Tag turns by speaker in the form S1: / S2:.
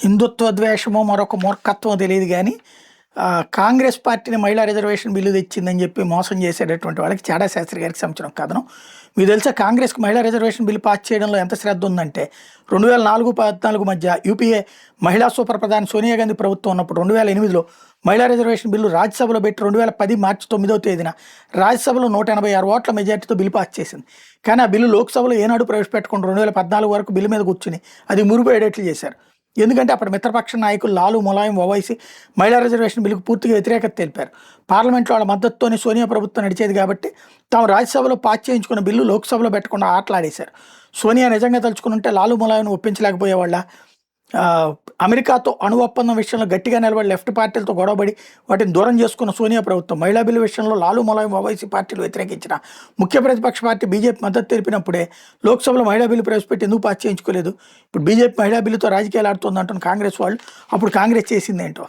S1: హిందుత్వ ద్వేషమో మరొక మూర్ఖత్వమో తెలియదు కానీ కాంగ్రెస్ పార్టీని మహిళా రిజర్వేషన్ బిల్లు తెచ్చిందని చెప్పి మోసం చేసేటటువంటి వాళ్ళకి చాడా శాస్త్రి గారికి సంబంధించిన కథనం. మీకు తెలుసా కాంగ్రెస్కి మహిళా రిజర్వేషన్ బిల్లు పాస్ చేయడంలో ఎంత శ్రద్ధ ఉందంటే 2004-14 మధ్య యూపీఏ మహిళా సూపర్ ప్రధాని సోనియా గాంధీ ప్రభుత్వం ఉన్నప్పుడు 2008లో మహిళా రిజర్వేషన్ బిల్లు రాజ్యసభలో పెట్టి 2010 మార్చి 9వ తేదీన రాజ్యసభలో 186 ఓట్ల మెజార్టీతో బిల్లు పాస్ చేసింది. కానీ ఆ బిల్లు లోక్సభలో ఏనాడు ప్రవేశపెట్టుకుని 2014 వరకు బిల్లు మీద కూర్చుని అది మురిపోయేటట్లు చేశారు. ఎందుకంటే అప్పుడు మిత్రపక్ష నాయకులు లాలు ములాయం ఓవైసీ మహిళా రిజర్వేషన్ బిల్లుకు పూర్తిగా వ్యతిరేకత తెలిపారు. పార్లమెంట్లో వాళ్ళ మద్దతుతోనే సోనియా ప్రభుత్వం నడిచేది కాబట్టి తాము రాజ్యసభలో పాస్ చేయించుకున్న బిల్లు లోక్సభలో పెట్టకుండా ఆటలాడేశారు. సోనియా నిజంగా తలుచుకుని ఉంటే లాలు ములాయం ఒప్పించలేకపోయేవాళ్ళ. అమెరికాతో అణు ఒప్పందం విషయంలో గట్టిగా నిలబడి లెఫ్ట్ పార్టీలతో గొడవబడి వాటిని దూరం చేసుకున్న సోనియా ప్రభుత్వం మహిళా బిల్లు విషయంలో లాలు ములాయం ఓవైసీ పార్టీలు వ్యతిరేకించిన ముఖ్య ప్రతిపక్ష పార్టీ బీజేపీ మద్దతు తెలిపినప్పుడే లోక్సభలో మహిళా బిల్లు ప్రవేశపెట్టి ఎందుకు పాస్ చేయించుకోలేదు? ఇప్పుడు బీజేపీ మహిళా బిల్లుతో రాజకీయాలు ఆడుతుందంటున్న కాంగ్రెస్ వాళ్ళు అప్పుడు కాంగ్రెస్ చేసిందేంటో.